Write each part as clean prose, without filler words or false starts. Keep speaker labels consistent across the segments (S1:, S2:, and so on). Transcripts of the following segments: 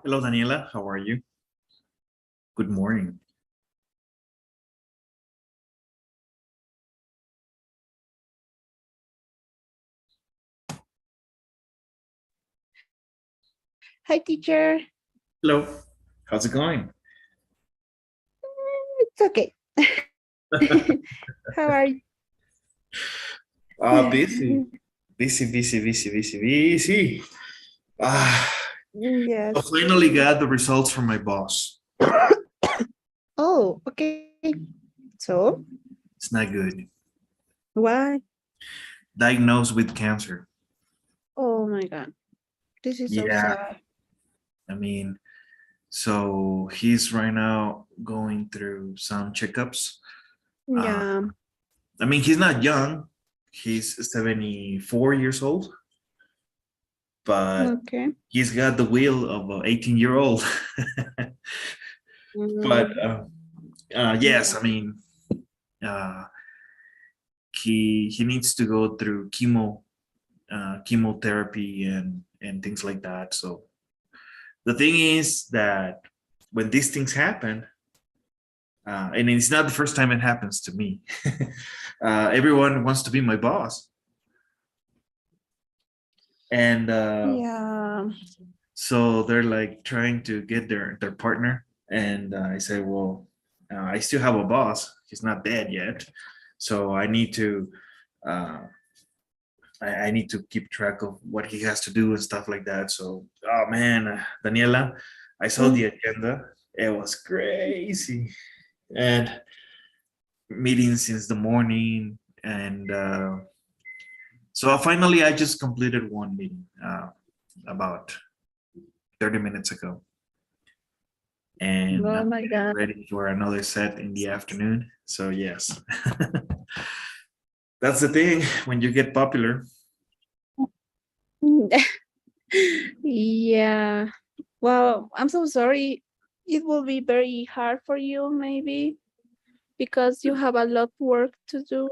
S1: Hello, Daniela. How are you? Good morning.
S2: Hi, teacher.
S1: Hello. How's it going?
S2: It's okay. How are you?
S1: Busy. Busy. Ah, I
S2: Yes.
S1: finally got the results from my boss.
S2: Oh, okay. So,
S1: It's not good.
S2: why?
S1: Diagnosed with cancer.
S2: Oh my God. This is so
S1: Yeah,
S2: sad.
S1: I mean, so he's right now going through some checkups. Uh,
S2: Yeah.
S1: I mean, he's not young. He's 74 years old, but
S2: Okay.
S1: he's got the will of an 18-year-old. But
S2: Mm,
S1: yes, I mean, uh, he needs to go through chemotherapy and things like that. So the thing is that when these things happen, and it's not the first time it happens to me, everyone wants to be my boss, and
S2: yeah.
S1: so they're like trying to get their partner, and I say, well, I still have a boss. He's not dead yet, so I need to. Uh, I need to keep track of what he has to do and stuff like that. So, oh man, Daniela, I saw
S2: Mm,
S1: the agenda. It was crazy. And meetings since the morning. And so finally, I just completed one meeting about 30 minutes ago. And
S2: oh
S1: I'm
S2: my
S1: getting
S2: God.
S1: ready for another set in the afternoon. So, yes, that's the thing when you get popular.
S2: Yeah. Well, I'm so sorry. It will be very hard for you, maybe, because you have a lot of work to do.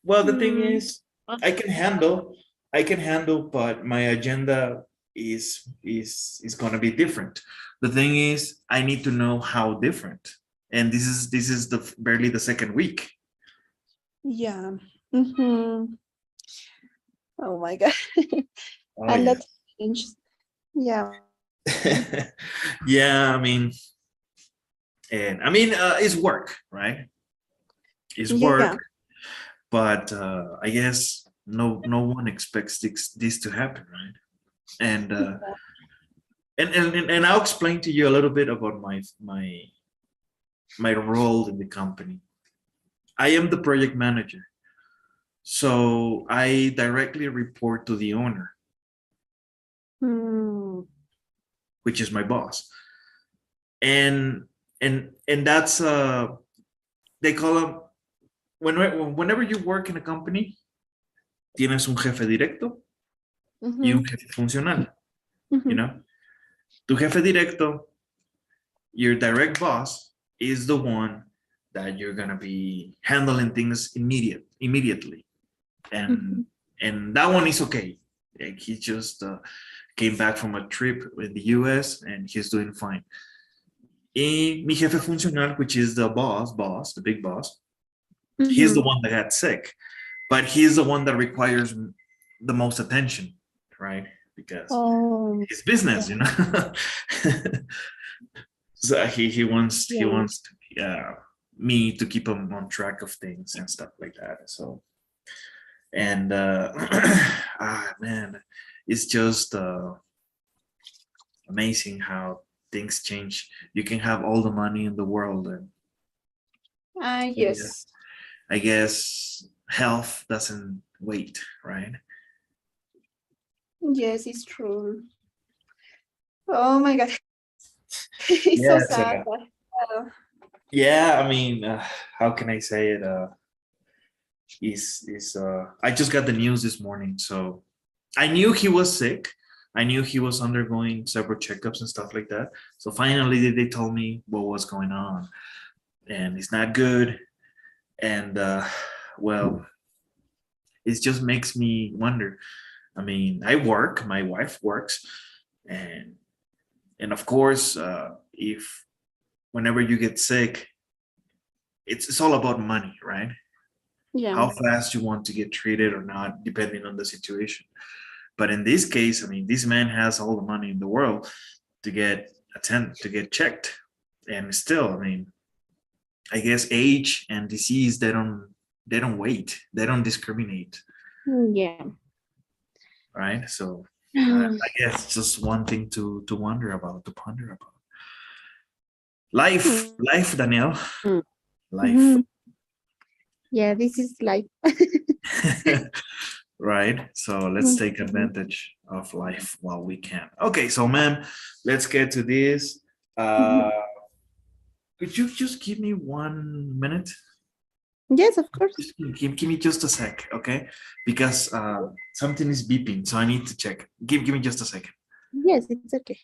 S1: Well, the thing
S2: Mm.
S1: is, I can handle, I can handle, but my agenda is gonna be different. The thing is, I need to know how different, and this is the barely the second week.
S2: Yeah. Mm-hmm. Oh my God.
S1: Oh
S2: And
S1: yeah,
S2: that's changed. Yeah.
S1: yeah. It's work, right? It's
S2: Yeah.
S1: work, but I guess no one expects this to happen, right? And and I'll explain to you a little bit about my role in the company. I am the project manager. So I directly report to the owner,
S2: Hmm.
S1: which is my boss. And and that's they call them whenever you work in a company, tienes un jefe directo y un
S2: Mhm,
S1: jefe funcional, you
S2: mhm,
S1: know? Tu jefe directo, your direct boss is the one that you're going to be handling things immediately. And
S2: mhm.
S1: that one is okay. Like he just came back from a trip in the US and he's doing fine. Y mi jefe funcional, which is the boss, the big boss, he's the
S2: Mhm.
S1: one that got sick, but he's the one that requires the most attention, right? Because
S2: Oh,
S1: it's business,
S2: yeah,
S1: So he wants
S2: yeah.
S1: me to keep him on track of things and stuff like that. So and man, it's just amazing how things change. You can have all the money in the world, and yeah,
S2: Yes.
S1: I guess health doesn't wait, right?
S2: Yes, it's true. Oh my God. It's so
S1: Yes.
S2: sad.
S1: Yeah. I mean, how can I say it? Is I just got the news this morning, so I knew he was sick. I knew he was undergoing several checkups and stuff like that. So finally, they told me what was going on, and it's not good. And well, it just makes me wonder. I mean, I work, my wife works, and And of course, if whenever you get sick, it's all about money, right?
S2: Yeah.
S1: How fast you want to get treated or not, depending on the situation. But in this case, I mean, this man has all the money in the world to get checked, and still, I mean, I guess age and disease they don't wait, they don't discriminate,
S2: Yeah.
S1: right? So I guess just one thing to wonder about, to ponder about. Life, Danielle, life.
S2: Mhm. Yeah, this is like
S1: Right? So let's take advantage of life while we can. Okay, so ma'am, let's get to this. Uh, could you just give me 1 minute?
S2: Yes, of course.
S1: Just give me just a sec, okay? Because something is beeping, so I need to check. Give me just a second.
S2: Yes, it's okay.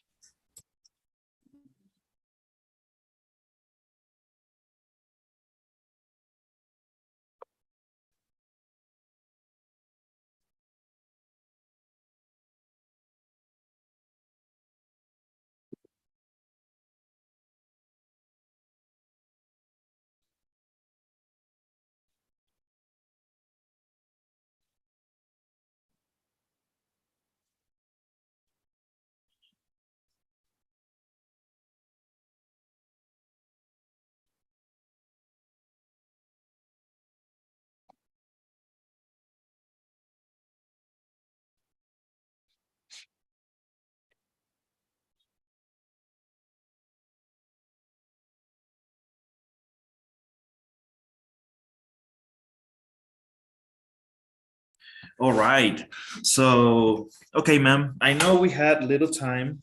S1: All right. So, okay, ma'am, I know we had little time,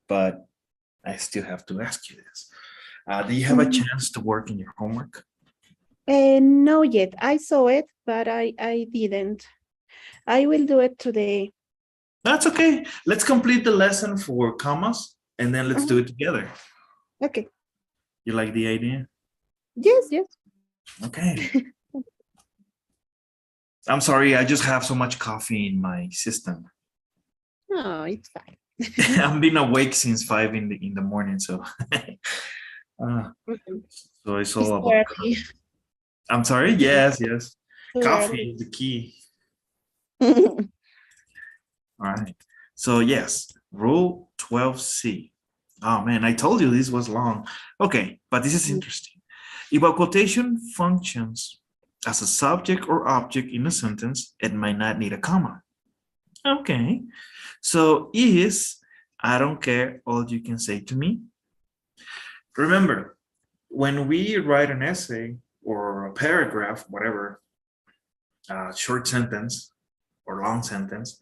S1: but I still have to ask you this. Do you have a
S2: Mhm.
S1: chance to work in your homework?
S2: No yet. I saw it, but I didn't. I will do it today.
S1: That's okay. Let's complete the lesson for commas and then let's
S2: Mhm.
S1: do it together.
S2: Okay.
S1: You like the idea?
S2: Yes, yes.
S1: Okay. I'm sorry, I just have so much coffee in my system.
S2: No, it's fine.
S1: I've been awake since 5 in the morning, so
S2: Mhm.
S1: so it's
S2: It's
S1: all
S2: too
S1: about
S2: early.
S1: coffee. I'm sorry. Yes, yes.
S2: Too
S1: Coffee
S2: early.
S1: is the key. All right. So yes, rule 12C. Oh man, I told you this was long. Okay, but this is interesting. If a quotation functions as a subject or object in a sentence, it might not need a comma. Okay. So is I don't care all you can say to me. Remember, when we write an essay or a paragraph, whatever, short sentence or long sentence,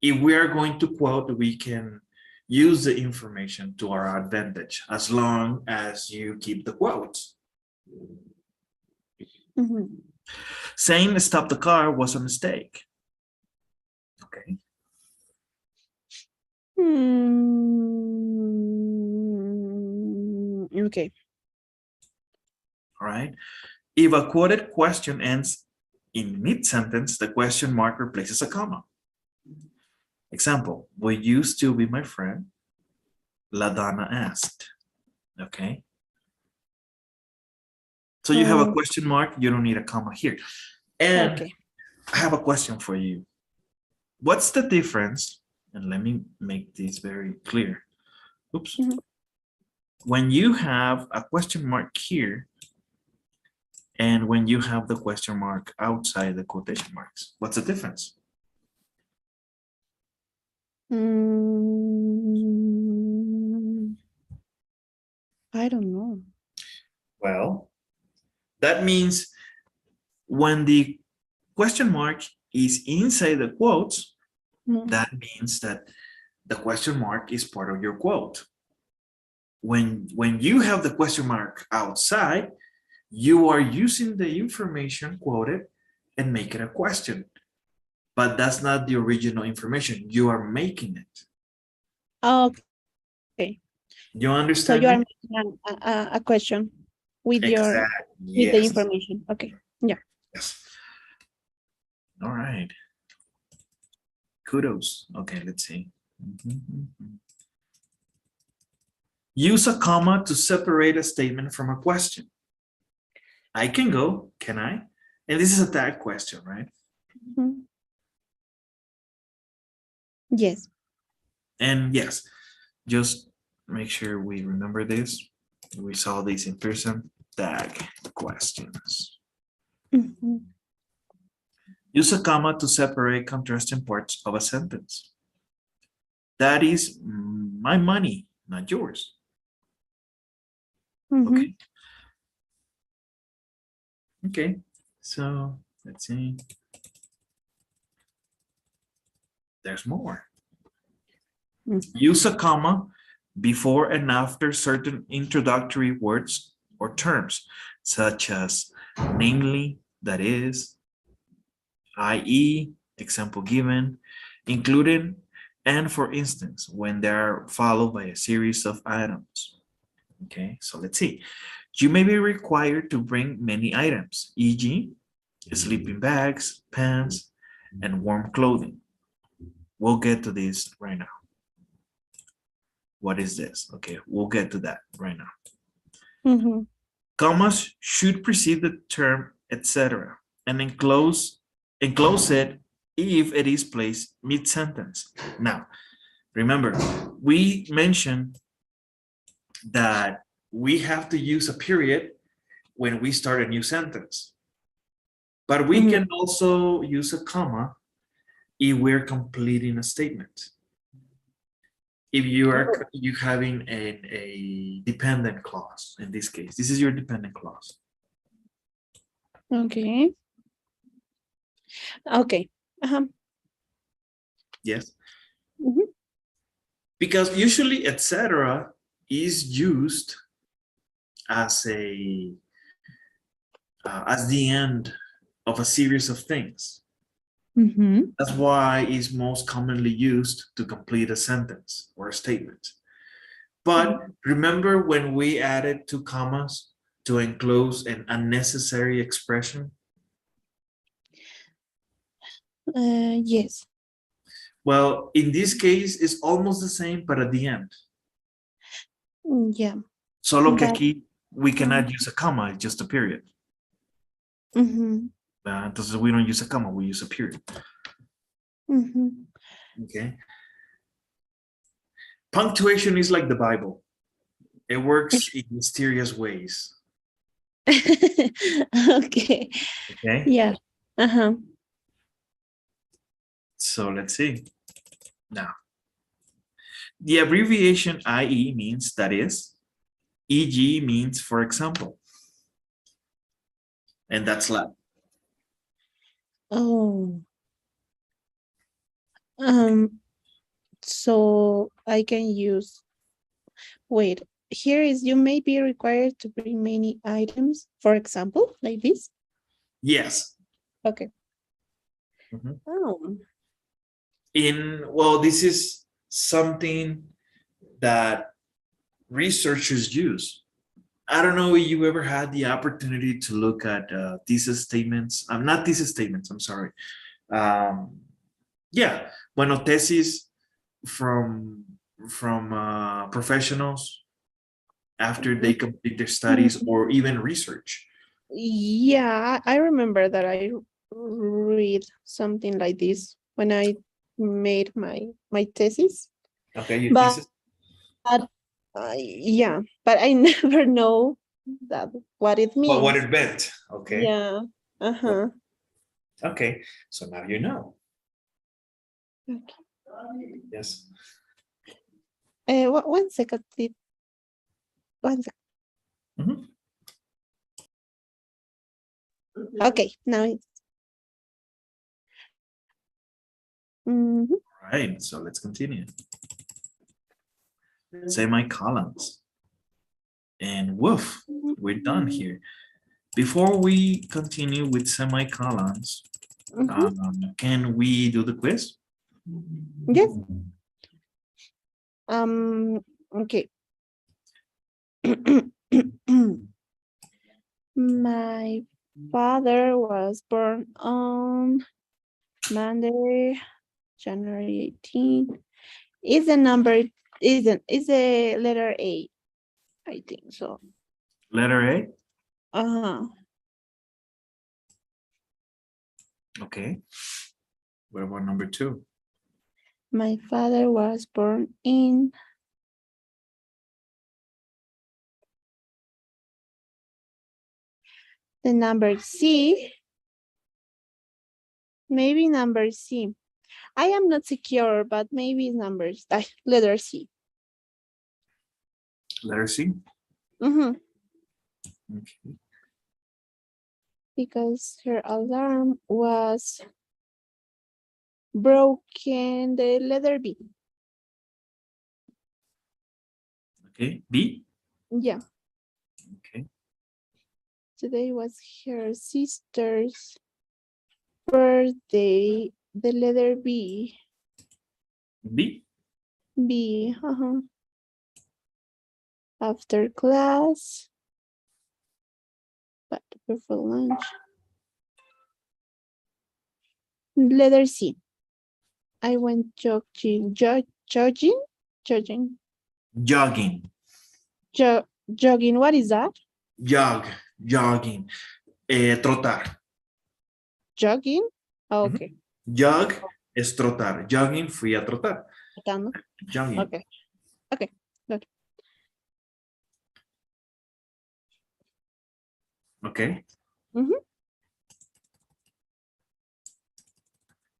S1: if we are going to quote, we can use the information to our advantage as long as you keep the quotes.
S2: Mhm.
S1: Saying stop the car was a mistake. Okay.
S2: Okay.
S1: All right. If a quoted question ends in mid-sentence, the question mark replaces a comma. Example, will you still be my friend? La Donna asked. Okay. So you have a
S2: Oh,
S1: question mark, you don't need a comma here. And
S2: okay.
S1: I have a question for you. What's the difference? And let me make this very clear. Oops.
S2: Mhm.
S1: When you have a question mark here and when you have the question mark outside the quotation marks, what's the difference?
S2: Mm, I don't know.
S1: Well, that means when the question mark is inside the quotes,
S2: Mhm.
S1: that means that the question mark is part of your quote. When you have the question mark outside, you are using the information quoted and make it a question. But that's not the original information. You are making it.
S2: Okay.
S1: You
S2: So you
S1: understand
S2: are
S1: me?
S2: making a question with your
S1: Exactly.
S2: with the
S1: Yes.
S2: information. Okay. Yeah.
S1: Yes. All right. Kudos. Okay, let's see. Use a comma to separate a statement from a question. I can go, can I? And this is a tag question, right?
S2: Mhm. Yes.
S1: And yes, just make sure we remember this. We saw this in person. Tag questions.
S2: Mhm.
S1: Use a comma to separate contrasting parts of a sentence. That is my money, not yours.
S2: Mhm.
S1: Okay. Okay. So let's see. There's more.
S2: Mm.
S1: Use a comma before and after certain introductory words or terms, such as namely, that is, i.e., example given, including, and for instance, when they are followed by a series of items. Okay, so let's see. You may be required to bring many items, e.g., sleeping bags, pants, and warm clothing. We'll get to this right now. What is this? Okay, we'll get to that right now.
S2: Mhm.
S1: Commas should precede the term etc. and enclose it if it is placed mid-sentence. Now, remember, we mentioned that we have to use a period when we start a new sentence, but we
S2: Mhm.
S1: can also use a comma if we're completing a statement. If you having a dependent clause in this case, this is your dependent clause.
S2: Okay. Okay. Uh-huh.
S1: Yes,
S2: Mhm.
S1: because usually etc. is used as a as the end of a series of things.
S2: Mhm.
S1: That's why it's most commonly used to complete a sentence or a statement. But remember when we added two commas to enclose an unnecessary expression?
S2: Yes.
S1: Well, in this case, it's almost the same, but at the end.
S2: Yeah.
S1: Solo que
S2: But
S1: aquí we cannot use a comma, it's just a period.
S2: mhm.
S1: Entonces we don't use a comma, we use a period.
S2: Mhm.
S1: Okay. Punctuation is like the Bible. It works in mysterious ways.
S2: Okay.
S1: Okay.
S2: Yeah. Uh-huh.
S1: So let's see. Now, the abbreviation IE means that is, EG means for example, and that's lab.
S2: Oh. Um, so I can use, wait, here is you may be required to bring many items, for example, like this.
S1: Yes.
S2: Okay.
S1: Mhm.
S2: Oh.
S1: Well, this is something that researchers use. I don't know if you ever had the opportunity to look at thesis statements. I'm not thesis statements. I'm sorry. Um, yeah, bueno, thesis from professionals after they complete their studies
S2: Mhm.
S1: or even research.
S2: Yeah, I remember that I read something like this when I made my thesis,
S1: Okay, your
S2: but
S1: thesis.
S2: yeah, but I never know that what it
S1: Well, what
S2: means.
S1: it meant. Okay.
S2: Yeah. Uh-huh.
S1: Okay. So now you know.
S2: Okay.
S1: Yes.
S2: One second, please. One second.
S1: Mhm.
S2: Okay, now it's. Mhm.
S1: All right. So let's continue. Semicolons. And woof, we're done here. Before we continue with semicolons,
S2: Mhm.
S1: can we do the quiz?
S2: Yes. Okay. My father was born on Monday, January 18th. Is the number is the letter A? I think so.
S1: Letter A.
S2: Uh-huh.
S1: Okay. What about number 2?
S2: My father was born in the number C. Maybe number C. I am not secure, but maybe numbers. Letter C.
S1: Letter C.
S2: Mm-hmm.
S1: Okay.
S2: Because her alarm was broken. The letter B.
S1: Okay. B.
S2: Yeah.
S1: Okay.
S2: Today was her sister's birthday. The letter B.
S1: B.
S2: B. After class. But for lunch. Letter C. I went jogging. Jogging? Jogging.
S1: Jogging.
S2: Jogging. What is that?
S1: Jogging. Trotar.
S2: Jogging? Oh,
S1: Ujú.
S2: okay.
S1: Jog es trotar. Jogging, fui a trotar.
S2: Trotando.
S1: Jogging.
S2: Okay. Okay. Good.
S1: Okay.
S2: Mhm.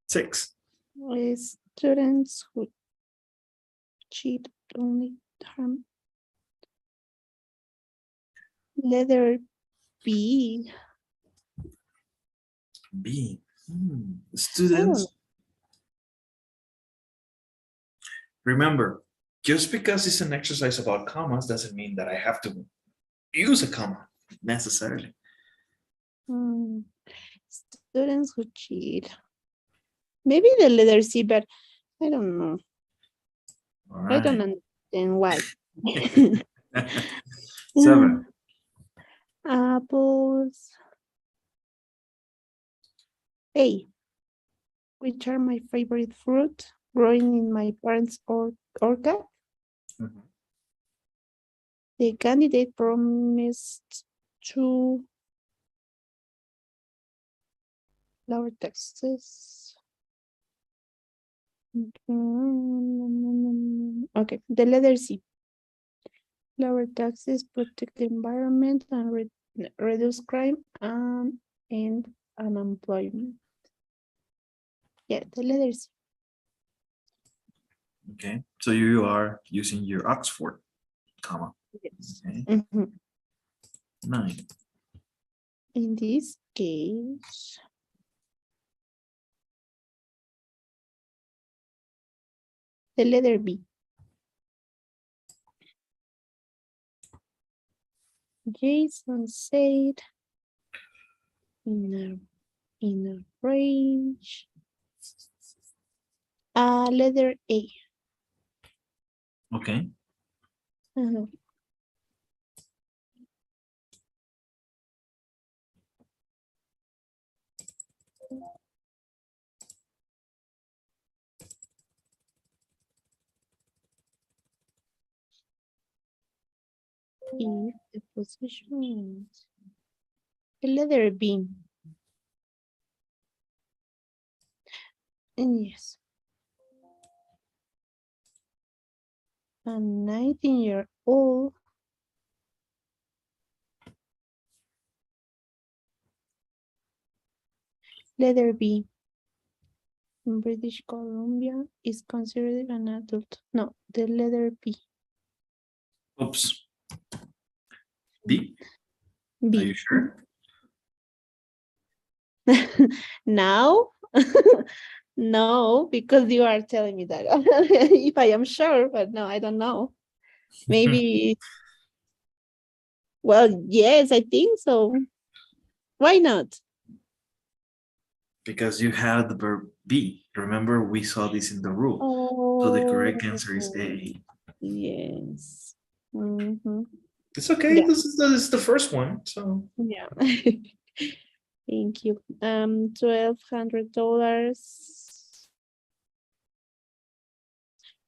S1: 6.
S2: Students who cheat only harm. Letter B.
S1: B.
S2: I don't know.
S1: Students. Remember, just because it's an exercise about commas doesn't mean that I have to use a comma necessarily.
S2: Students who cheat. Maybe the letter C, but I don't know.
S1: All
S2: I don't
S1: right.
S2: understand why.
S1: 7.
S2: Apples. A. Which are my favorite fruit growing in my parents' orchard?
S1: Mhm.
S2: The candidate promised to lower taxes. Okay, the letter C. Lower taxes, protect the environment, and reduce crime and unemployment. Yeah, the letter C.
S1: Okay. So you are using your Oxford comma.
S2: Yes.
S1: Okay.
S2: Mhm.
S1: 9.
S2: In this case, the letter B. Jason said in a range. Letter A.
S1: Okay.
S2: Uh-huh. If the position is the letter B. And yes. A 19-year-old letter B in British Columbia is considered an adult. No, the letter B.
S1: Oops. D. Are you
S2: B.
S1: sure?
S2: Now? No, because you are telling me that. If I am sure, but no, I don't know. Maybe, well, yes, I think so. Why not?
S1: Because you have the verb be. Remember, we saw this in the rule. So the correct answer is
S2: Oh,
S1: A.
S2: yes. Mhm.
S1: It's okay.
S2: Yeah,
S1: This is the first one. So
S2: yeah. Thank you. $1,200.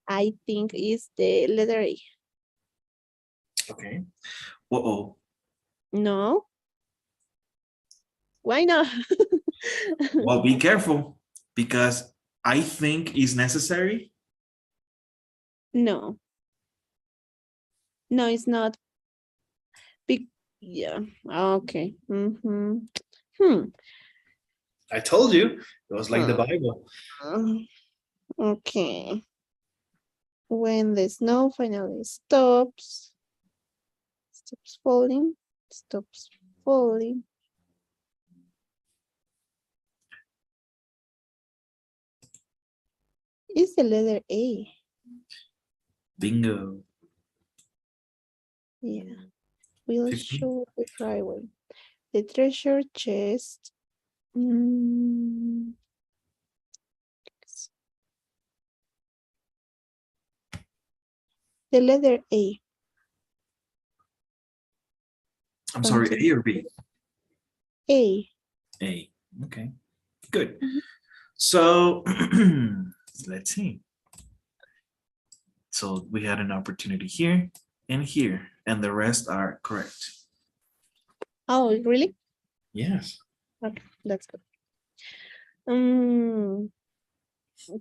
S2: I think is the letter A.
S1: Okay. Uh-oh.
S2: No. Why not?
S1: Well, be careful because I think is necessary.
S2: No. No, it's not. Yeah. Okay. Hmm.
S1: I told you it was like the
S2: Uh,
S1: Bible.
S2: okay. When the snow finally stops falling, stops falling. Is the letter A.
S1: Bingo.
S2: Yeah. We'll
S1: 15.
S2: show the driveway. The treasure chest. Mm, the letter A.
S1: I'm sorry,
S2: Continue.
S1: A or B?
S2: A.
S1: A. Okay, good.
S2: Mhm.
S1: So let's see. So we had an opportunity here and here, and the rest are correct.
S2: Oh, really?
S1: Yes.
S2: Okay, that's good.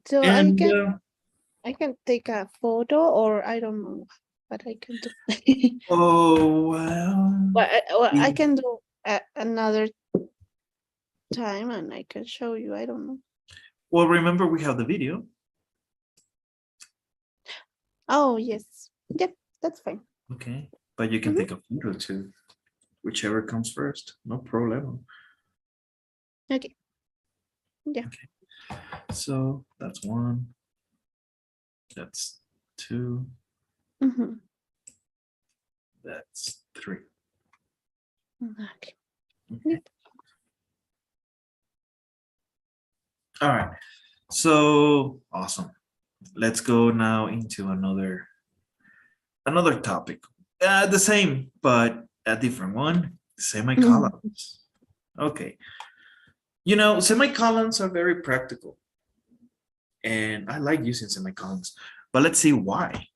S2: So
S1: And
S2: I can take a photo, or I don't know what I can do.
S1: oh well.
S2: Well, I can do another time, and I can show you. I don't know.
S1: Well, remember we have the video.
S2: Oh yes, yep, that's fine.
S1: Okay, but you can
S2: Mhm.
S1: take a photo too, whichever comes first. No problem.
S2: Okay, yeah.
S1: So that's one. That's two.
S2: Mhm.
S1: That's three.
S2: Okay.
S1: Okay.
S2: Yep.
S1: All right. So awesome. Let's go now into another topic. The same, but a different one.
S2: Mhm.
S1: Semicolons. Okay. You know, semicolons are very practical, and I like using semicolons. But let's see why.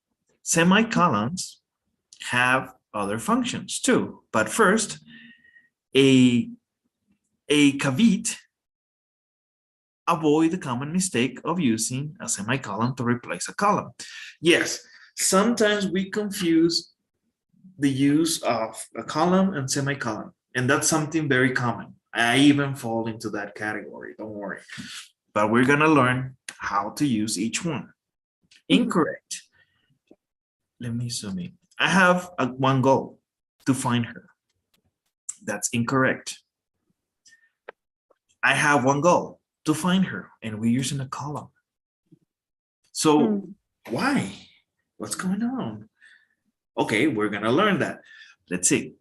S1: Semicolons have other functions too. But first, a caveat, avoid the common mistake of using a semicolon to replace a column. Yes, sometimes we confuse the use of a column and semicolon, and that's something very common. I even fall into that category, don't worry. But we're gonna learn how to use each one.
S2: Mhm.
S1: Incorrect. Let me zoom in. I have one goal, to find her. That's incorrect. I have one goal, to find her, and we're using a column. So
S2: Mhm.
S1: why? What's going on? Okay, we're gonna learn that. Let's see.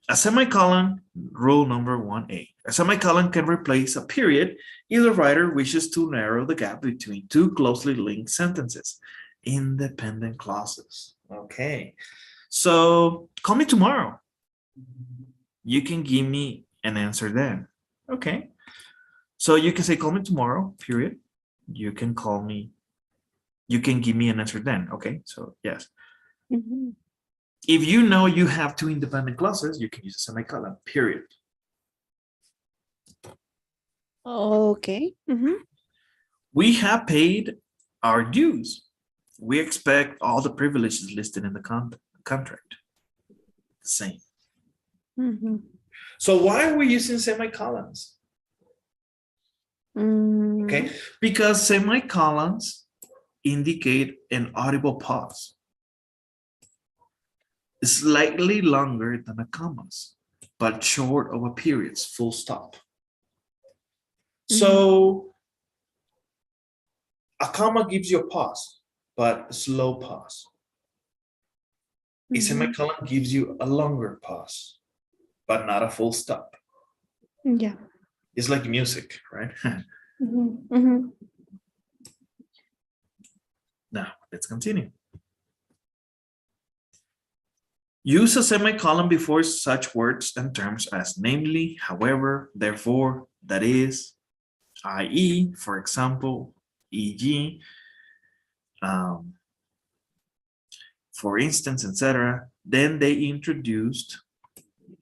S1: A semicolon, rule number 1A. A semicolon can replace a period if the writer wishes to narrow the gap between two closely linked sentences. Independent clauses. Okay. So call me tomorrow. You can give me an answer then. Okay. So you can say call me tomorrow, period. You can call me, you can give me an answer then. Okay. So yes.
S2: Mhm.
S1: If you know you have two independent clauses, you can use a semicolon, period.
S2: Okay. Mhm.
S1: We have paid our dues. We expect all the privileges listed in the contract. The same.
S2: Mhm.
S1: So why are we using semicolons? Okay, because semicolons indicate an audible pause, slightly longer than a commas, but short of a period's full stop.
S2: Mhm.
S1: So a comma gives you a pause, but a slow pause. A
S2: Mhm.
S1: semicolon gives you a longer pause, but not a full stop.
S2: Yeah.
S1: It's like music, right?
S2: Mhm. Mhm.
S1: Now, let's continue. Use a semicolon before such words and terms as namely, however, therefore, that is, i.e., for example, e.g., um, for instance, etc. Then they introduced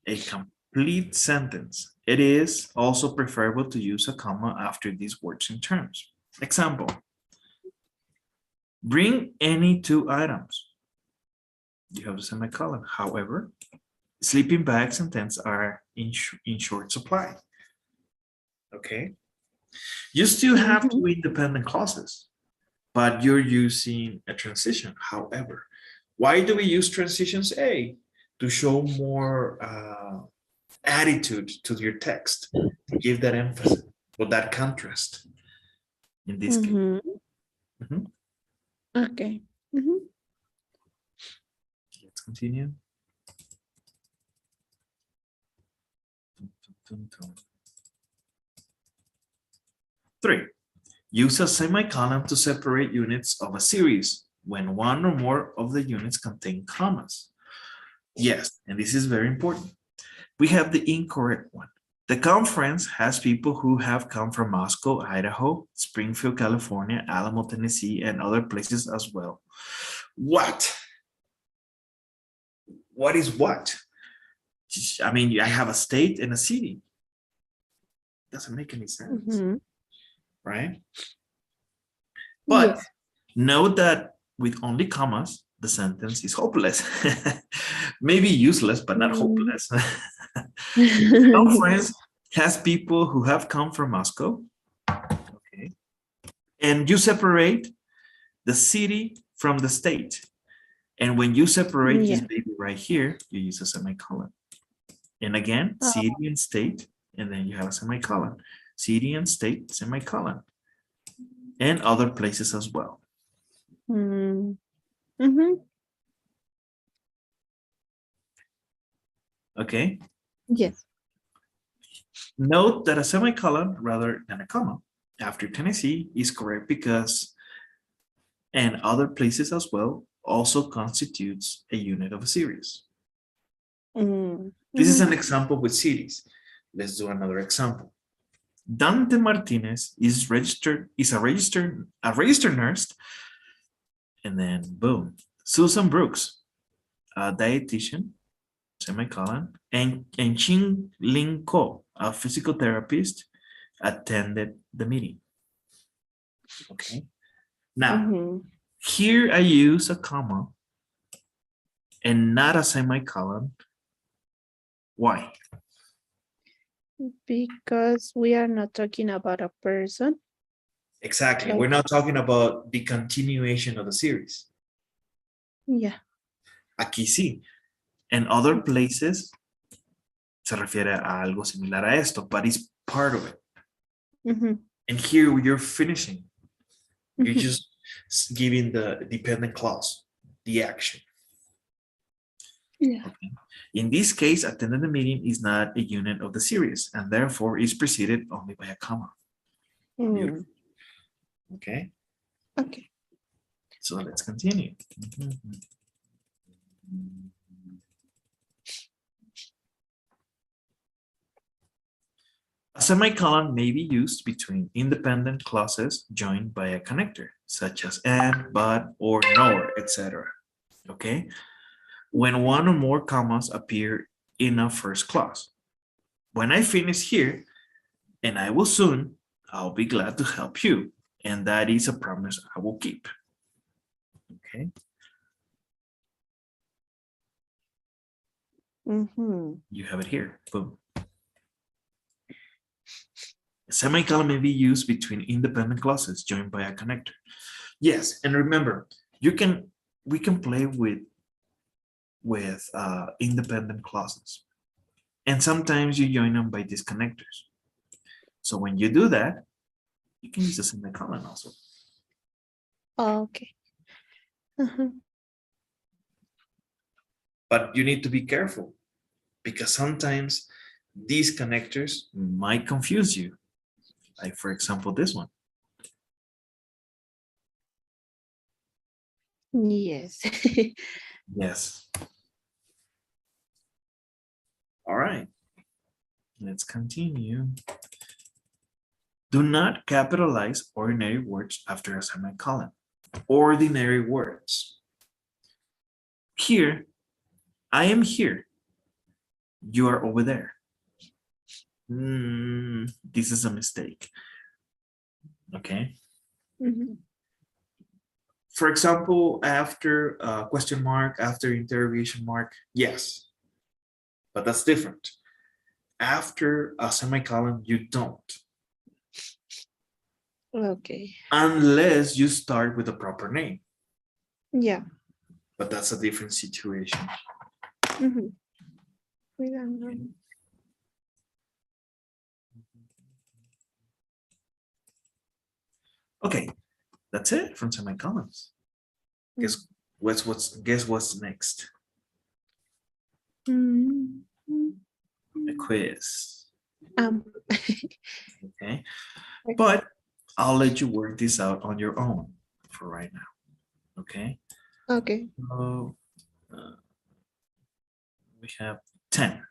S1: a complete sentence. It is also preferable to use a comma after these words and terms. Example, bring any two items. You have the semicolon. However, sleeping bags and tents are in short supply. Okay. You still have two independent clauses, but you're using a transition. However, why do we use transitions? A, to show more attitude to your text, to give that emphasis or that contrast in this case.
S2: Okay.
S1: Let's continue. 3. Use a semicolon to separate units of a series when one or more of the units contain commas. Yes, and this is very important. We have the incorrect one. The conference has people who have come from Moscow, Idaho, Springfield, California, Alamo, Tennessee, and other places as well. What? What is what? I mean, I have a state and a city. Doesn't make any sense, right? But
S2: yes.
S1: note that with only commas, the sentence is hopeless. Maybe useless, but not hopeless. Conference has people who have come from Moscow. Okay. And you separate the city from the state. And when you separate this baby right here, you use a semicolon. And again, city and state, and then you have a semicolon. City and state, semicolon. And other places as well. Okay?
S2: Yes.
S1: Note that a semicolon rather than a comma after Tennessee is correct because, and other places as well, also constitutes a unit of a series. This is an example with cities. Let's do another example. Dante Martinez is a registered nurse, and then boom. Susan Brooks, a dietitian, semicolon, and Ching Ling Ko, a physical therapist, attended the meeting. Okay. Now, here I use a comma and not a semicolon. Why?
S2: Because we are not talking about a person.
S1: Exactly. We're not talking about the continuation of the series.
S2: Yeah.
S1: Aquí sí. And other places se refiere a algo similar a esto, but it's part of it. And here you're finishing. You're just giving the dependent clause, the action.
S2: Yeah.
S1: Okay. In this case, attending the meeting is not a unit of the series, and therefore is preceded only by a comma. Okay.
S2: Okay.
S1: So let's continue. A semicolon may be used between independent clauses joined by a connector, such as and, but, or, nor, etc. Okay? When one or more commas appear in a first clause. When I finish here, and I will soon, I'll be glad to help you. And that is a promise I will keep. Okay? You have it here. Boom. A semicolon may be used between independent clauses joined by a connector. Yes, and remember, we can play with independent clauses. And sometimes you join them by these connectors. So when you do that, you can use a semicolon also.
S2: Okay.
S1: But you need to be careful because sometimes these connectors might confuse you. Like, for example, this one.
S2: Yes.
S1: Yes. All right. Let's continue. Do not capitalize ordinary words after a semicolon. Ordinary words. Here, I am here. You are over there. This is a mistake. Okay.
S2: Mhm.
S1: For example, after a question mark, after interrogation mark, yes, but that's different. After a semicolon, you don't,
S2: Okay.
S1: unless you start with a proper name,
S2: Yeah.
S1: but that's a different situation.
S2: Mhm. We don't know.
S1: Okay, that's it from semicolons. Guess what's next?
S2: Mm.
S1: A quiz.
S2: Um.
S1: Okay, but I'll let you work this out on your own for right now. Okay.
S2: Okay.
S1: So we have 10.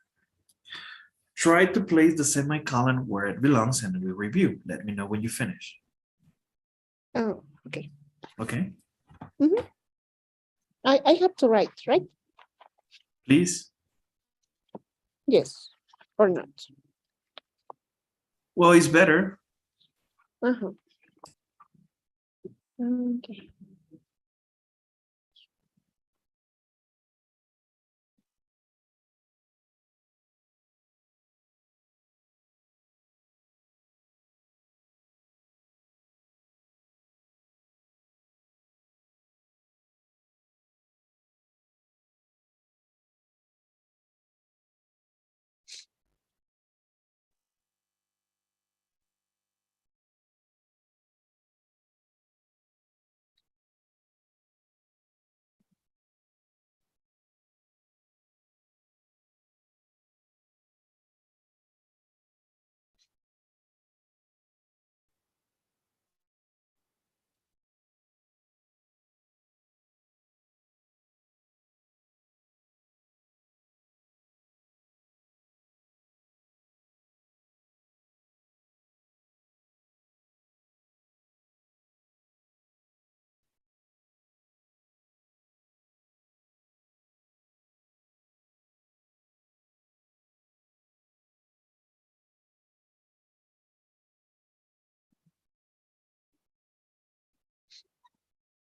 S1: Try to place the semicolon where it belongs and we review. Let me know when you finish.
S2: Oh. Okay.
S1: Okay.
S2: Mhm. I have to write, right?
S1: Please.
S2: Yes. Or not.
S1: Well, it's better.
S2: Uh-huh. Okay.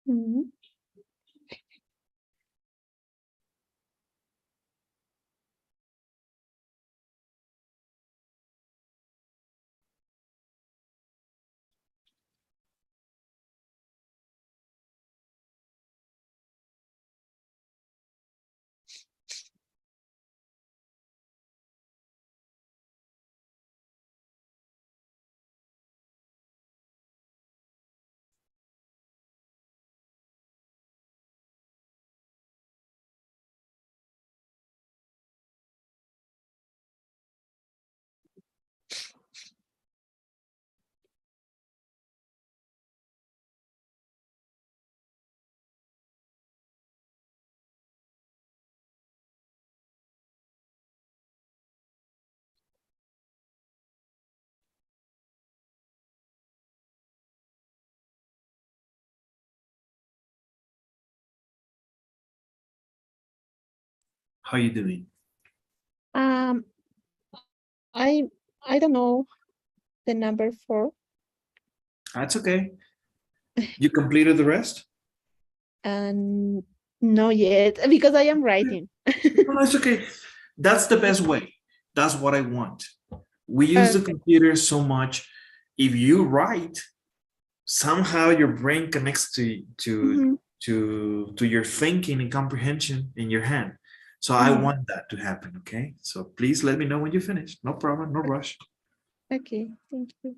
S2: Mhm.
S1: How you doing?
S2: Um. I I don't know the number 4.
S1: That's okay. You completed the rest?
S2: And no yet because I am writing.
S1: No, it's okay. That's the best way. That's what I want. We use the
S2: Okay.
S1: computer so much. If you write, somehow your brain connects
S2: Mhm.
S1: to your thinking and comprehension in your hand. So I
S2: Mhm.
S1: want that to happen. Okay. So please let me know when you finish. No problem. No rush.
S2: Okay. Thank you.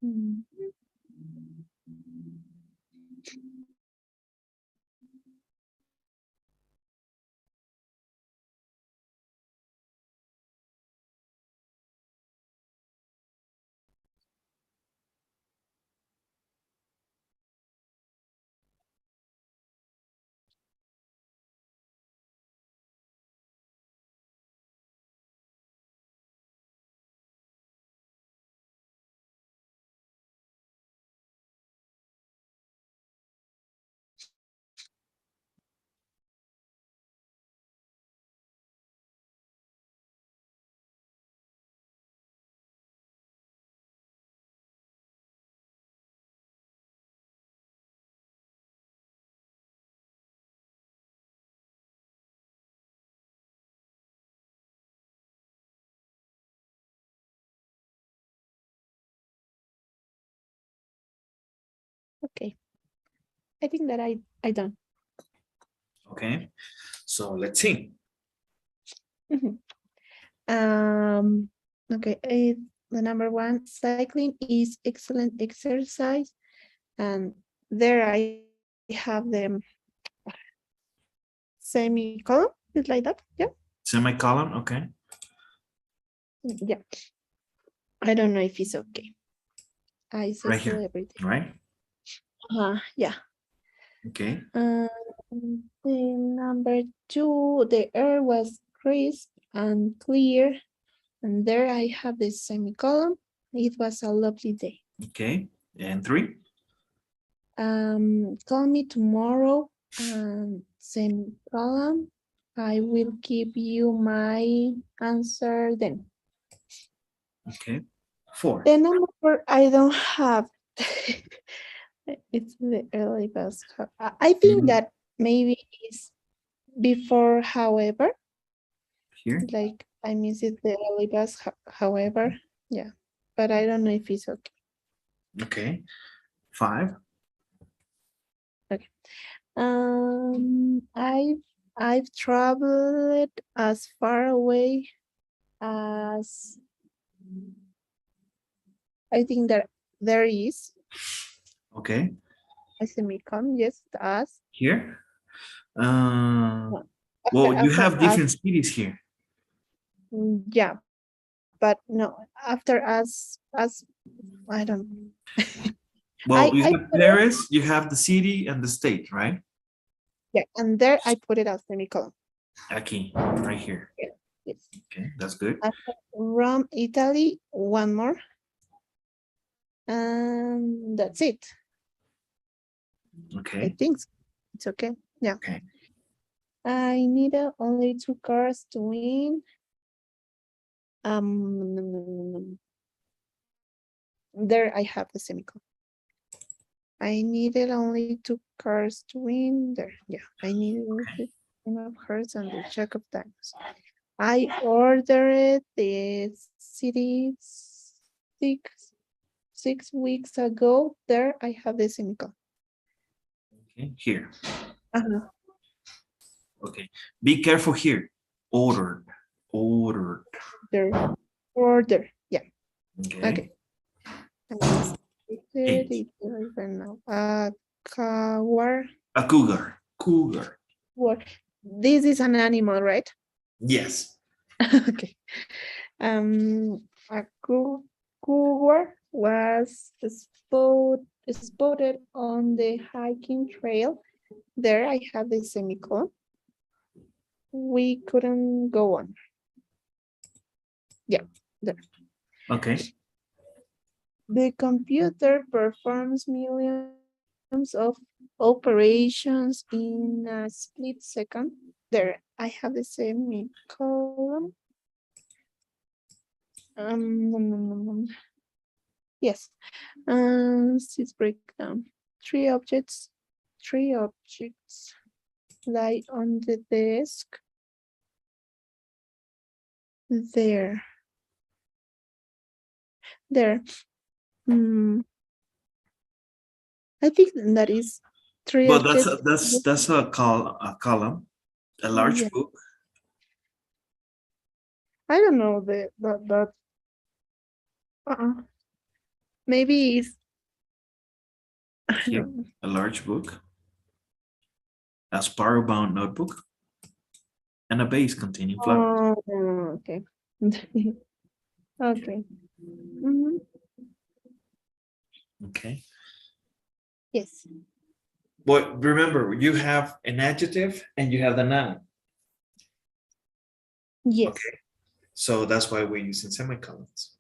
S2: Mm. Okay, I think that I done.
S1: Okay, so let's see.
S2: Mhm. Okay, the number one, cycling is excellent exercise, and there I have the semicolon. It's like that. Yeah.
S1: Semicolon, okay.
S2: Yeah. I don't know if it's okay. I
S1: Right
S2: circle
S1: here,
S2: everything.
S1: right?
S2: Yeah.
S1: Okay.
S2: The number two, the air was crisp and clear, and there I have the semicolon. It was a lovely day.
S1: Okay, and 3.
S2: Call me tomorrow, semicolon. I will give you my answer then.
S1: Okay, 4.
S2: The number four, I don't have. It's the early bus. I think
S1: Mhm.
S2: that maybe it's before, however,
S1: Here,
S2: like I miss it the early bus, however, yeah, but I don't know if it's okay.
S1: okay, 5.
S2: Okay. I've traveled as far away as I think that there is
S1: Okay,
S2: a semicolon, yes, as
S1: here. Uh,
S2: no,
S1: well, you
S2: after
S1: have
S2: as,
S1: different cities here.
S2: yeah, but no, after as I don't.
S1: Well, you
S2: I
S1: have
S2: put it,
S1: Paris, you have the city and the state, right?
S2: yeah, and there I put it as semicolon.
S1: Aquí, right here.
S2: Yeah, yes.
S1: Okay, that's good.
S2: After Rome, Italy, one more, and that's it. I
S1: Okay,
S2: think so. It's okay. Yeah.
S1: okay,
S2: I needed only two cars to win. There I have the semicolon. I needed only two cars to win. There, yeah. I needed enough cars on the check of times. I ordered the city six weeks ago. There I have the semicolon.
S1: okay, here.
S2: Uh-huh.
S1: Okay, be careful here. Ordered, ordered.
S2: There, order. Yeah.
S1: Okay,
S2: Okay. And
S1: 8.
S2: it even now. Kawar.
S1: A cougar, cougar.
S2: This is an animal, right?
S1: Yes.
S2: Okay. A cougar was spotted on the hiking trail. There I have the semicolon. We couldn't go on. Yeah, there.
S1: Okay,
S2: The computer performs millions of operations in a split second. There, I have the semicolon. Yes. Let's break down. Three objects. Three objects lie on the desk. There. There. Mm, I think that is three
S1: Well, that's
S2: adjectives.
S1: a column, a large
S2: Yeah,
S1: book.
S2: I don't know that. Uh, maybe it's I
S1: Here,
S2: don't know.
S1: a large book, a spiral-bound notebook, and a vase containing flowers.
S2: Oh, okay. Okay. Mhm.
S1: Okay.
S2: Yes.
S1: But remember, you have an adjective and you have the noun.
S2: Yes.
S1: Okay. So that's why we're using semicolons.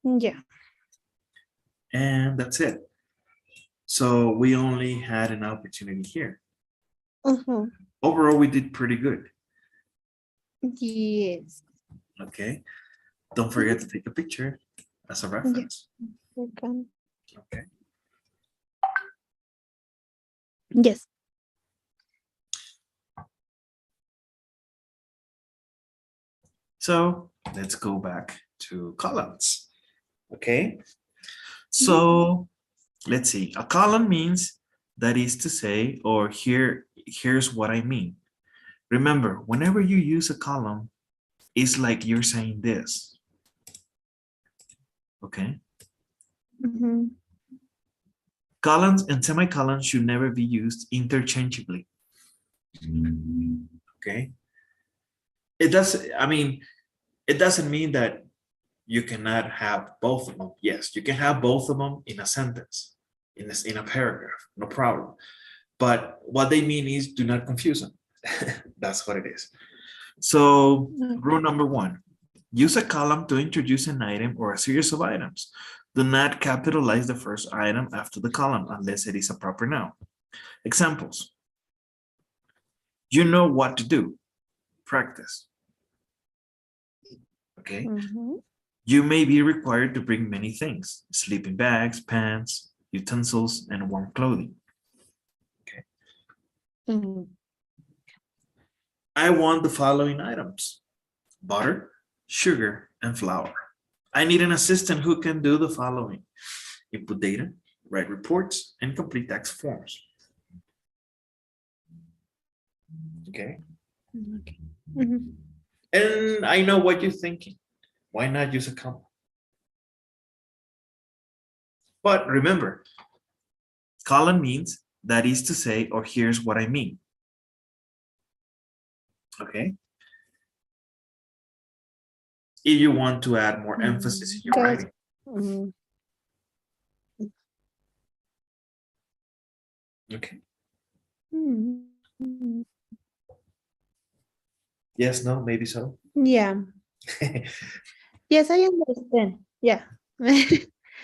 S2: Yeah.
S1: And that's it. So we only had an opportunity here.
S2: Uh-huh.
S1: Overall, we did pretty good.
S2: Yes.
S1: Okay. Don't forget to take a picture as a
S2: Yeah.
S1: reference.
S2: We can.
S1: Okay.
S2: Yes.
S1: So let's go back to columns. Okay.
S2: Mhm.
S1: So let's see. A column means that is to say, or here's what I mean. Remember, whenever you use a column, it's like you're saying this. Okay.
S2: Mhm.
S1: Columns and semicolons should never be used interchangeably. Okay. It does, I mean, it doesn't mean that you cannot have both of them. Yes, you can have both of them in a sentence, in a paragraph, no problem. But what they mean is do not confuse them. That's what it is. So rule
S2: Okay.
S1: number one, use a column to introduce an item or a series of items. Do not capitalize the first item after the column unless it is a proper noun. Examples. You know what to do. Practice. Okay.
S2: Mhm.
S1: You may be required to bring many things, sleeping bags, pants, utensils, and warm clothing. Okay.
S2: Mhm.
S1: I want the following items: butter, sugar, and flour. I need an assistant who can do the following: input data, write reports, and complete tax forms. Okay.
S2: Okay. Mhm.
S1: And I know what you're thinking. Why not use a comma? But remember, colon means that is to say, or here's what I mean. Okay. If you want to add more emphasis in your
S2: Guys.
S1: writing.
S2: Mhm.
S1: Okay.
S2: Mhm.
S1: Yes, no, maybe so.
S2: Yeah. Yes, I understand. Yeah.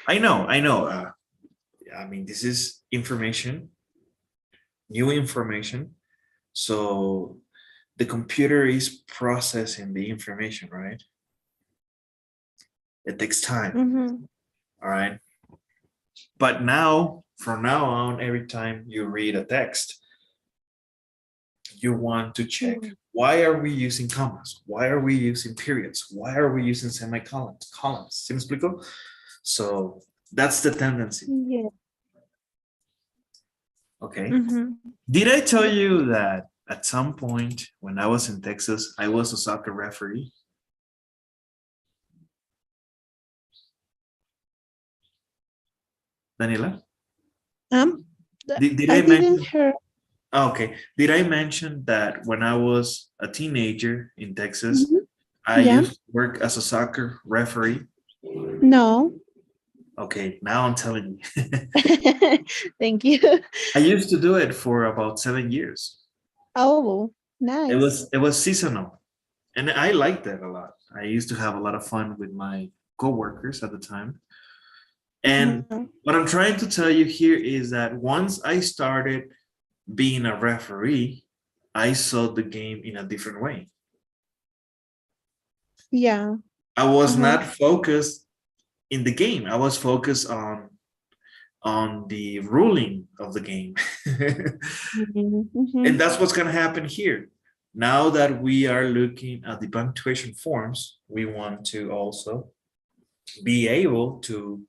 S1: I know, I know. I mean, this is information, new information. So the computer is processing the information, right? It takes time.
S2: Mhm.
S1: All right. But now, from now on, every time you read a text, you want to check,
S2: Mhm.
S1: why are we using commas? Why are we using periods? Why are we using semicolons? Columns. ¿Sí me explico? So that's the tendency.
S2: Yeah.
S1: Okay.
S2: Mhm.
S1: Did I tell you that at some point when I was in Texas, I was a soccer referee? Daniela?
S2: Um,
S1: Did
S2: I
S1: I
S2: didn't
S1: mention?
S2: hear.
S1: Okay. Did I mention that when I was a teenager in Texas,
S2: Mhm.
S1: I
S2: Yeah.
S1: used to work as a soccer referee?
S2: No.
S1: Okay, now I'm telling you.
S2: Thank you.
S1: I used to do it for about 7 years.
S2: Oh, nice.
S1: It was seasonal, and I liked it a lot. I used to have a lot of fun with my coworkers at the time. And
S2: Mhm.
S1: what I'm trying to tell you here is that once I started being a referee, I saw the game in a different way.
S2: Yeah.
S1: I was
S2: Uh-huh.
S1: not focused in the game. I was focused on the ruling of the game.
S2: Mhm.
S1: And
S2: Mhm.
S1: that's what's going to happen here. Now that we are looking at the punctuation forms, we want to also be able to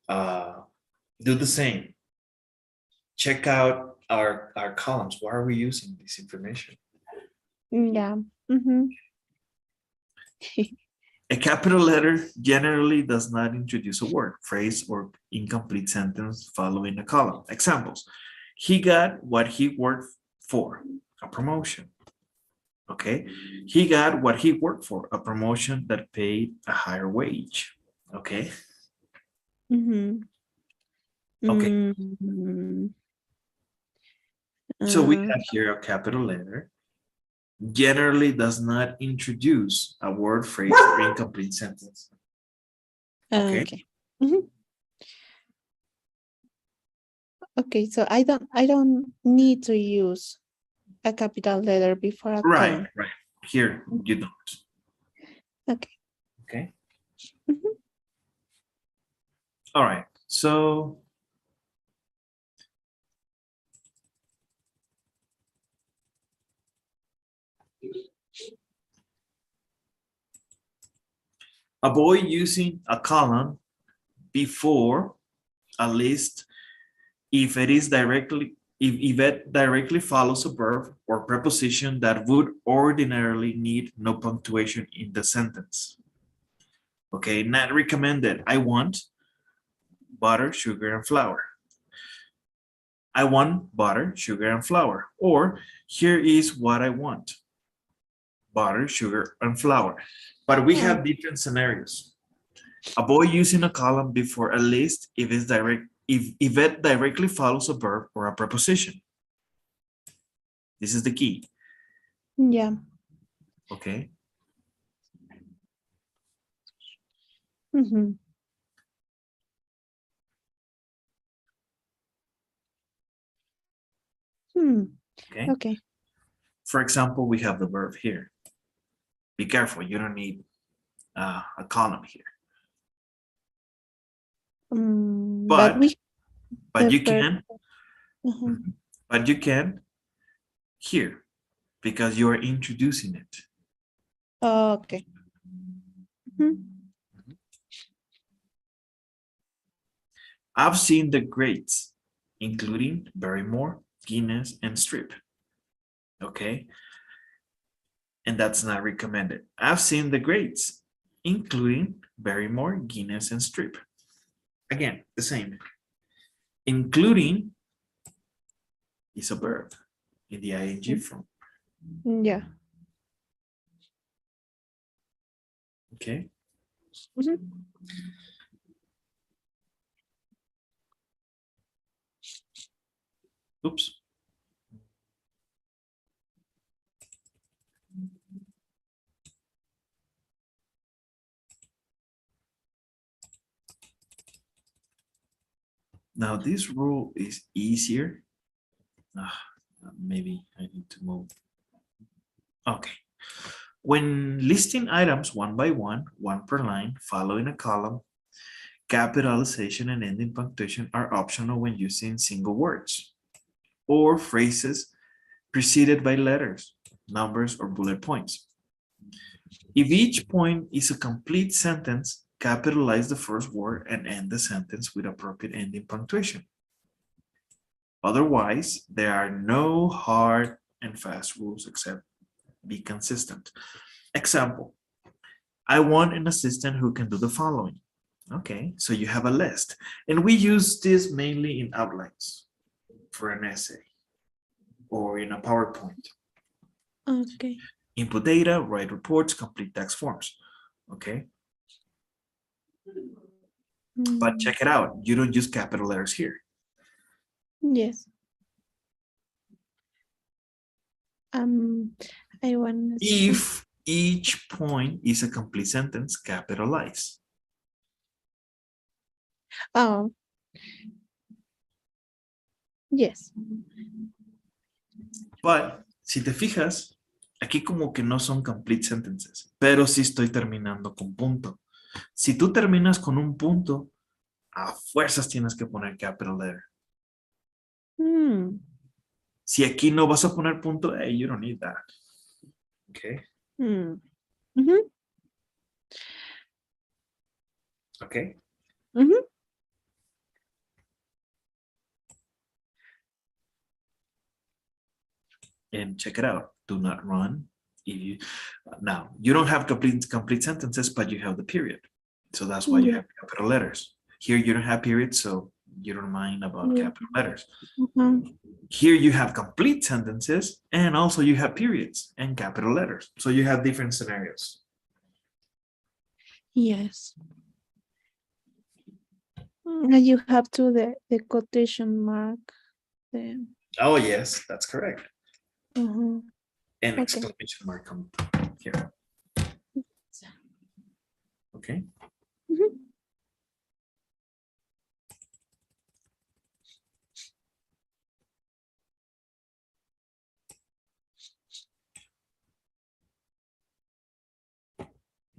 S1: Do the same. Check out our columns. Why are we using this information?
S2: Yeah. Mm-hmm.
S1: A capital letter generally does not introduce a word, phrase, or incomplete sentence following a column. Examples. He got what he worked for, a promotion. Okay. He got what he worked for, a promotion that paid a higher wage. Okay.
S2: Mm-hmm.
S1: Okay.
S2: Mm-hmm.
S1: So we have here a capital letter generally does not introduce a word, phrase, or incomplete sentence. Okay.
S2: Okay. Mhm. Okay, so I don't need to use a capital letter before a
S1: Right,
S2: column.
S1: right. Here you don't.
S2: Okay.
S1: Okay.
S2: Mhm.
S1: All right. So avoid using a column before a list if it directly follows a verb or preposition that would ordinarily need no punctuation in the sentence. Okay, not recommended. I want butter, sugar, and flour. I want butter, sugar, and flour. Or here is what I want: butter, sugar, and flour. But we have different scenarios. Avoid using a column before a list if it directly follows a verb or a preposition. This is the key.
S2: Yeah.
S1: Okay.
S2: Mm-hmm.
S1: Okay.
S2: Okay.
S1: For example, we have the verb here. Be careful, you don't need a column here.
S2: But
S1: But
S2: we
S1: but
S2: the
S1: you
S2: verb.
S1: can
S2: Mhm.
S1: but you can here because you are introducing it.
S2: Okay. Mhm.
S1: I've seen the greats, including Barrymore, Guinness, and Strip. Okay. And that's not recommended. I've seen the greats, including Barrymore, Guinness, and Strip. Again, the same. Including is a verb in the ing form.
S2: Yeah.
S1: Okay.
S2: Mhm.
S1: Oops. Now this rule is easier. Maybe I need to move. Okay. When listing items one by one per line, following a column, capitalization and ending punctuation are optional when using single words or phrases preceded by letters, numbers, or bullet points. If each point is a complete sentence, capitalize the first word and end the sentence with appropriate ending punctuation. Otherwise, there are no hard and fast rules except be consistent. Example, I want an assistant who can do the following. Okay, so you have a list. And we use this mainly in outlines for an essay or in a PowerPoint.
S2: Okay.
S1: Input data, write reports, complete tax forms. Okay, but check it out. You don't use capital letters here.
S2: Yes. I want to see.
S1: If each point is a complete sentence, capitalize.
S2: Oh. Yes.
S1: But si te fijas, aquí como que no son complete sentences, pero sí estoy terminando con punto. Si tú terminas con un punto, a fuerzas tienes que poner capital letter. Si aquí no vas a poner punto, hey, you don't need that. Okay. Okay. And check it out. Do not run. If you now you don't have complete sentences, but you have the period. So that's why you
S2: Yeah.
S1: have capital letters. Here you don't have periods, so you don't mind about
S2: Yeah.
S1: capital letters.
S2: Mhm.
S1: Here you have complete sentences and also you have periods and capital letters. So you have different scenarios.
S2: Yes. And you have to the quotation mark. The,
S1: Oh, yes, that's correct.
S2: mhm.
S1: And
S2: Okay.
S1: exclamation mark come here. Okay.
S2: Mhm.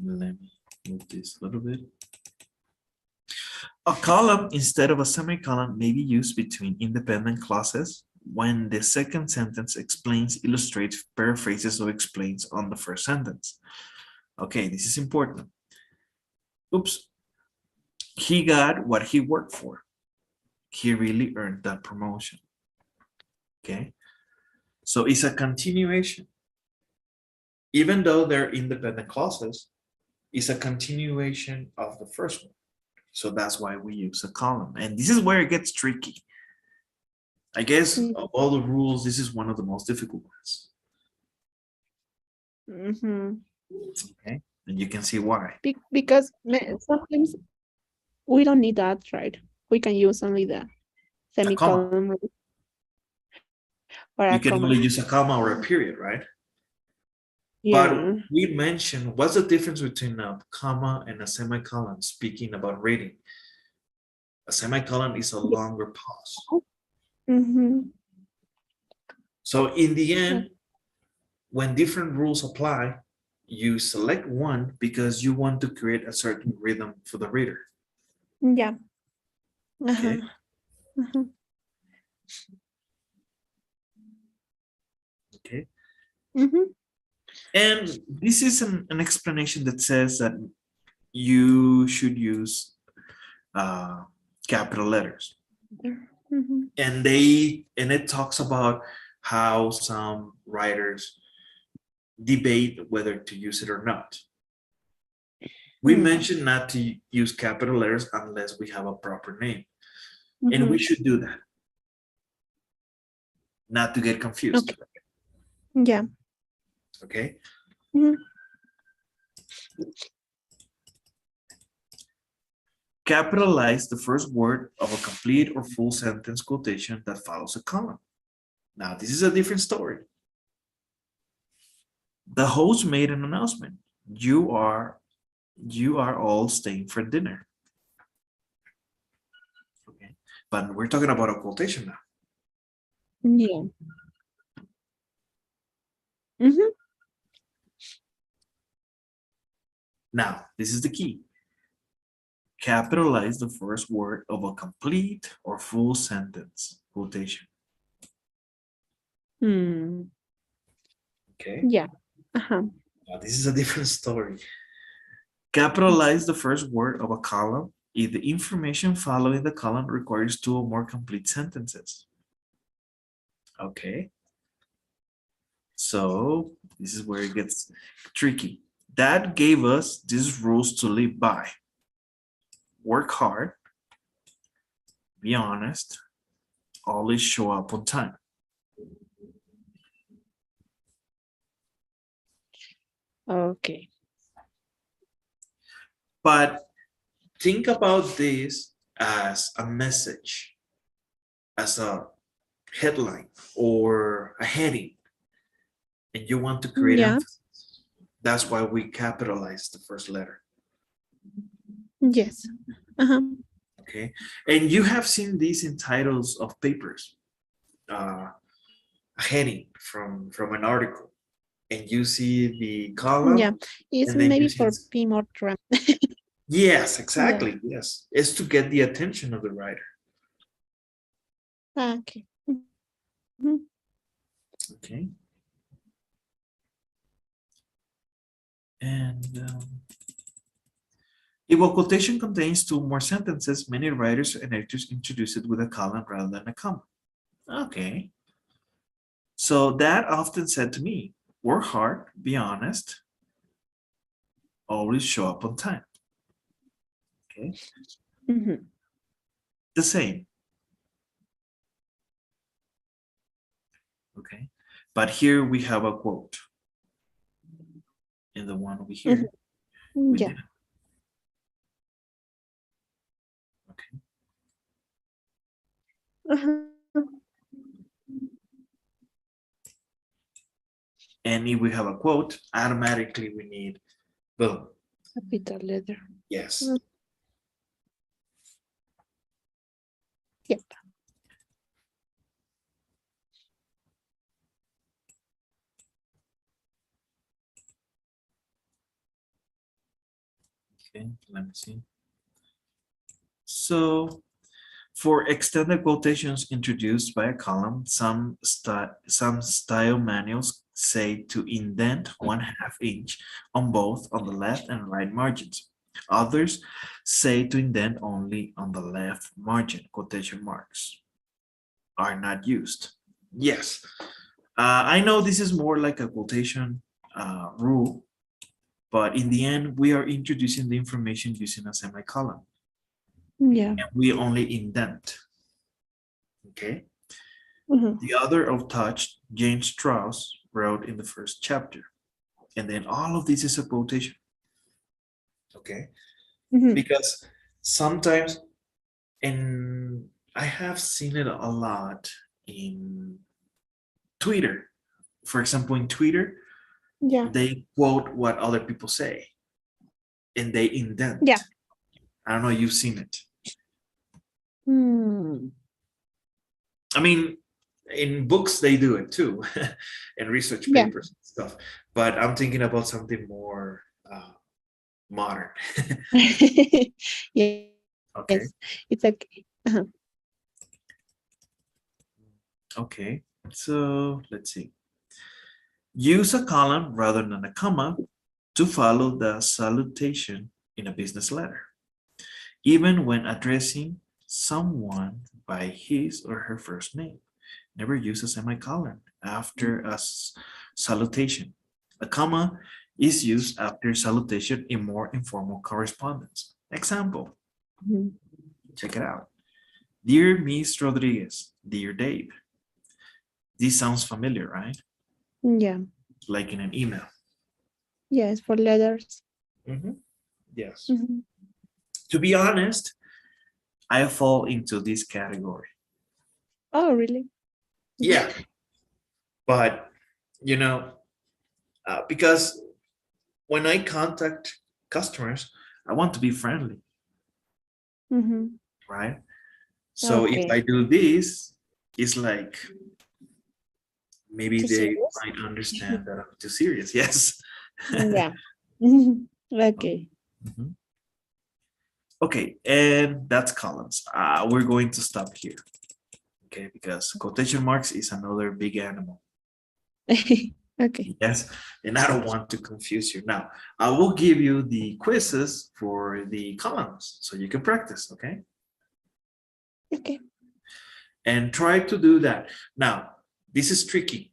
S1: Let me move this a little bit. A column instead of a semicolon may be used between independent clauses when the second sentence explains, illustrates, paraphrases, or explains on the first sentence. Okay, this is important. Oops. He got what he worked for. He really earned that promotion. Okay, so it's a continuation. Even though they're independent clauses, it's a continuation of the first one. So that's why we use a column. And this is where it gets tricky. I guess of all the rules, this is one of the most difficult ones.
S2: Mhm.
S1: Okay, and you can see why.
S2: Because sometimes we don't need that, right? We can use only the
S1: A comma.
S2: semicolon or a
S1: You can
S2: comma.
S1: only use a comma or a period, right?
S2: Yeah.
S1: But we mentioned what's the difference between a comma and a semicolon, speaking about reading. A semicolon is a longer pause.
S2: Mhm.
S1: So in the end, when different rules apply, you select one because you want to create a certain rhythm for the reader.
S2: Yeah.
S1: Okay.
S2: Mhm.
S1: Okay.
S2: Mhm.
S1: And this is an explanation that says that you should use capital letters.
S2: Mhm.
S1: And it talks about how some writers debate whether to use it or not. We mentioned not to use capital letters unless we have a proper name. And we
S2: Mhm.
S1: should do that, not to get confused.
S2: Okay. Yeah.
S1: Okay.
S2: Mhm.
S1: Capitalize the first word of a complete or full sentence quotation that follows a column. Now, this is a different story. The host made an announcement. You are all staying for dinner. Okay. But we're talking about a quotation now.
S2: Yeah. Mhm.
S1: Now, this is the key. Capitalize the first word of a complete or full sentence quotation.
S2: Hmm.
S1: Okay.
S2: Yeah. Uh-huh.
S1: Now, this is a different story. Capitalize the first word of a column if the information following the column requires two or more complete sentences. Okay. So this is where it gets tricky. That gave us these rules to live by. Work hard, be honest, always show up on time.
S2: Okay.
S1: But think about this as a message, as a headline or a heading, and you want to create
S2: Yeah.
S1: emphasis. That's why we capitalize the first letter.
S2: Yes. Uh-huh.
S1: Okay. And you have seen these in titles of papers, a heading from an article, and you see the
S2: Yeah.
S1: column,
S2: It's
S1: and then you
S2: maybe
S1: see
S2: for be more drama.
S1: yes,
S2: Yeah.
S1: exactly, yes, it's to get the attention of the writer.
S2: Okay. Mhm.
S1: Okay. And if a quotation contains two or more sentences, many writers and editors introduce it with a colon rather than a comma. Okay. So dad often said to me, work hard, be honest, always show up on time. Okay.
S2: Mhm.
S1: The same. Okay. But here we have a quote. In the one over here,
S2: Mhm.
S1: we
S2: Yeah.
S1: did. Okay.
S2: Uh-huh.
S1: And if we have a quote, automatically we need boom.
S2: Capital letter.
S1: Yes.
S2: Mm, yep.
S1: Okay. Let me see. So for extended quotations introduced by a column, some style manuals say to indent 1/2 inch on both on the left and right margins. Others say to indent only on the left margin. Quotation marks are not used. Yes, I know this is more like a quotation rule, but in the end, we are introducing the information using a semicolon.
S2: Yeah.
S1: And we only indent. Okay.
S2: Mhm.
S1: The author of Touch, James Strauss, wrote in the first chapter. And then all of this is a quotation. Okay.
S2: Mhm.
S1: Because sometimes, and I have seen it a lot in Twitter. For example, in Twitter,
S2: Yeah.
S1: they quote what other people say and they
S2: Yeah.
S1: indent. I don't know, you've seen it.
S2: Hmm.
S1: I mean, in books they do it too, and research
S2: Yeah.
S1: papers and stuff. But I'm thinking about something more modern.
S2: Yes.
S1: Okay.
S2: It's like uh-huh.
S1: Okay. So let's see. Use a colon rather than a comma to follow the salutation in a business letter, even when addressing someone by his or her first name. Never use a semicolon after a salutation. A comma is used after salutation in more informal correspondence. Example,
S2: Mhm.
S1: check it out. Dear Miss Rodriguez, dear Dave. This sounds familiar, right?
S2: Yeah.
S1: Like in an email.
S2: Yes, for letters.
S1: Mhm. Yes.
S2: Mhm.
S1: To be honest, I fall into this category.
S2: Oh, really?
S1: Yeah, but you know, because when I contact customers, I want to be friendly,
S2: Mhm.
S1: right? So if
S2: Okay.
S1: I do this, it's like maybe
S2: Too
S1: they
S2: serious?
S1: might understand that I'm too serious. Yes.
S2: Yeah. Mhm. Okay.
S1: Mhm. Okay, and that's columns. We're going to stop here, okay? Because quotation marks is another big animal.
S2: Okay.
S1: Yes, and I don't want to confuse you. Now, I will give you the quizzes for the columns so you can practice, okay?
S2: Okay.
S1: And try to do that. Now, this is tricky.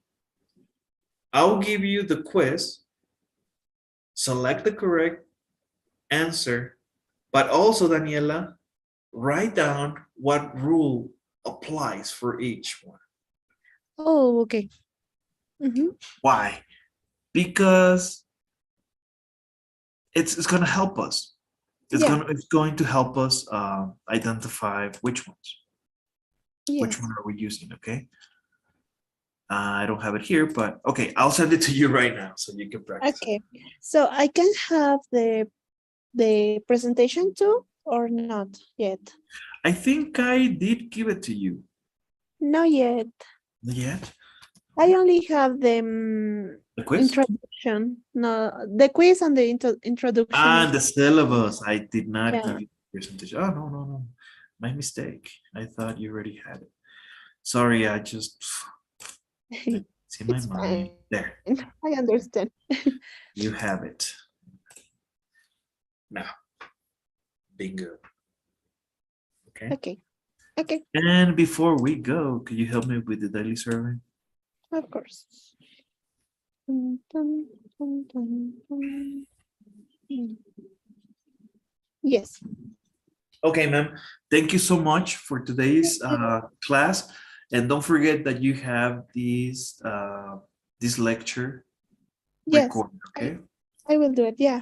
S1: I'll give you the quiz, select the correct answer, but also, Daniela, write down what rule applies for each one.
S2: Oh, okay. Mhm.
S1: Why? Because it's going to help us.
S2: Yeah.
S1: It's going to help us identify which
S2: Yes.
S1: one are we using, okay? I don't have it here, but okay, I'll send it to you right now so you can practice it.
S2: Okay. So I can have the presentation too, or not yet?
S1: I think I did give it to you.
S2: Not yet.
S1: Not yet?
S2: I only have the
S1: The quiz?
S2: introduction. No, the quiz and the introduction
S1: Ah,
S2: of
S1: the syllabus. I did not give
S2: yeah.
S1: you the presentation. Oh, no, no, no. My mistake. I thought you already had it. Sorry, I just, it's in my
S2: It's fine.
S1: mind. There,
S2: I understand.
S1: you have it. Now, bingo. Okay.
S2: Okay. Okay.
S1: And before we go, could you help me with the daily survey?
S2: Of course. Dun, dun, dun, dun, dun. Yes.
S1: Okay, ma'am. Thank you so much for today's class. And don't forget that you have this lecture
S2: Yes.
S1: recorded,
S2: I,
S1: okay?
S2: I will do it. Yeah.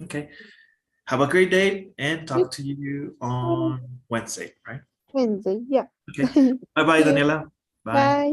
S1: Okay. Have a great day and
S2: You
S1: talk to you
S2: too.
S1: on Wednesday, right?
S2: Wednesday. Yeah.
S1: Okay.
S2: See
S1: Bye-bye,
S2: you.
S1: Daniela. Bye.
S2: Bye.